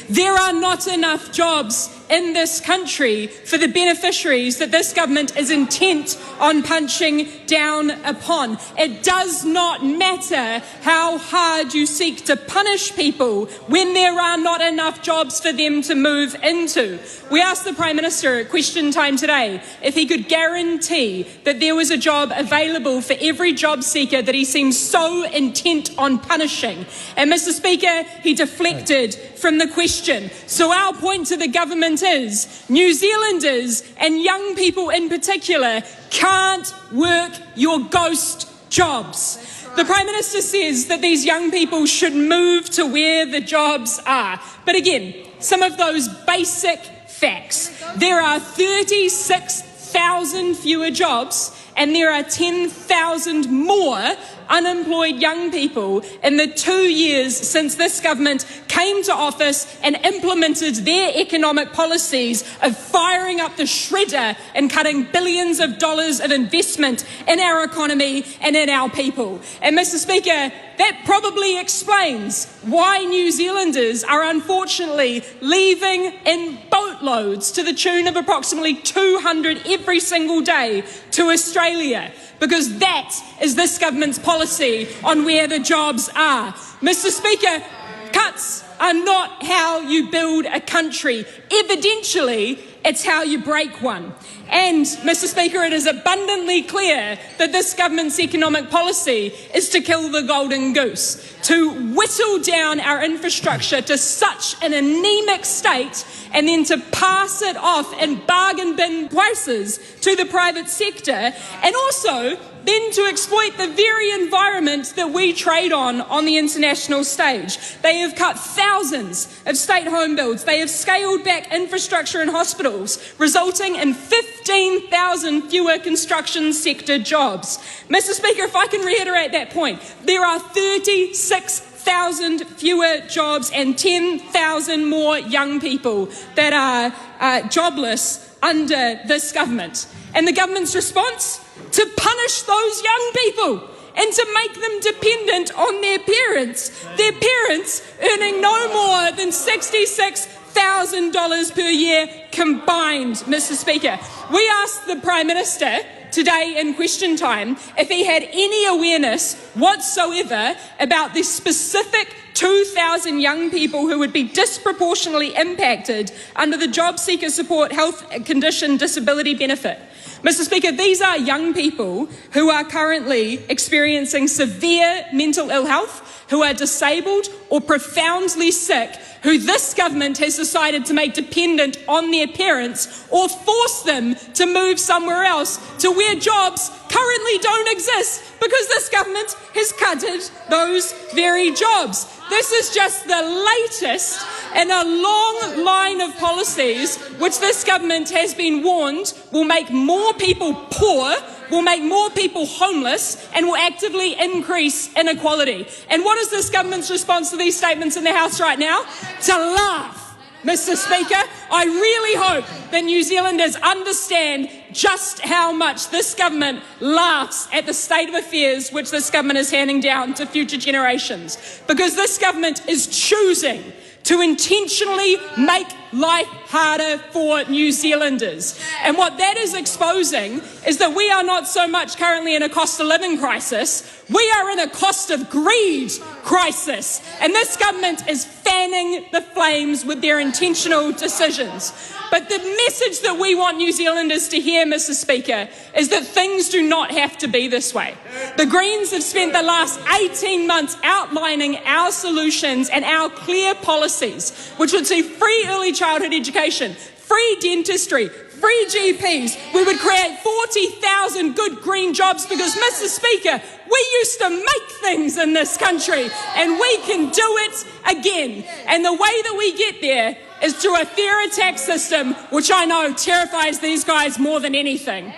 There are not enough jobs in this country for the beneficiaries that this government is intent on punching down upon. It does not matter how hard you seek to punish people when there are not enough jobs for them to move into. We asked the Prime Minister at question time today if he could guarantee that there was a job available for every job seeker that he seems so intent on punishing. And Mr. Speaker, he deflected from the question. So our point to the government is New Zealanders and young people in particular can't work your ghost jobs. The Prime Minister says that these young people should move to where the jobs are. But again, some of those basic facts. There are 36,000 fewer jobs and there are 10,000 more unemployed young people in the 2 years since this government came to office and implemented their economic policies of firing up the shredder and cutting billions of dollars of investment in our economy and in our people. And Mr. Speaker, that probably explains why New Zealanders are unfortunately leaving in boatloads to the tune of approximately 200 every single day to Australia. Because that is this government's policy on where the jobs are. Mr. Speaker, cuts are not how you build a country. Evidentially, it's how you break one. And, Mr. Speaker, it is abundantly clear that this government's economic policy is to kill the golden goose, to whittle down our infrastructure to such an anemic state and then to pass it off in bargain bin prices to the private sector, and also then to exploit the very environment that we trade on the international stage. They have cut thousands of state home builds. They have scaled back infrastructure in hospitals, resulting in 15,000 fewer construction sector jobs. Mr. Speaker, if I can reiterate that point, there are 36,000 fewer jobs and 10,000 more young people that are jobless under this government. And the government's response? To punish those young people and to make them dependent on their parents earning no more than $66,000 per year combined, Mr. Speaker. We asked the Prime Minister today in question time if he had any awareness whatsoever about the specific 2,000 young people who would be disproportionately impacted under the Job Seeker Support Health Condition Disability Benefit. Mr. Speaker, these are young people who are currently experiencing severe mental ill health, who are disabled or profoundly sick, who this government has decided to make dependent on their parents or force them to move somewhere else to where jobs currently don't exist because this government has cutted those very jobs. This is just the latest in a long line of policies which this government has been warned will make more people poor, will make more people homeless, and will actively increase inequality. And what is this government's response to these statements in the House right now? To laugh. Mr. Speaker, I really hope that New Zealanders understand just how much this government laughs at the state of affairs which this government is handing down to future generations. Because this government is choosing to intentionally make life harder for New Zealanders. And what that is exposing is that we are not so much currently in a cost of living crisis, we are in a cost of greed crisis. And this government is fanning the flames with their intentional decisions. But the message that we want New Zealanders to hear, Mr. Speaker, is that things do not have to be this way. The Greens have spent the last 18 months outlining our solutions and our clear policies, which would see free early childhood education, free dentistry, free GPs. We would create 40,000 good green jobs because, Mr. Speaker, we used to make things in this country and we can do it again. And the way that we get there is through a fairer tax system, which I know terrifies these guys more than anything.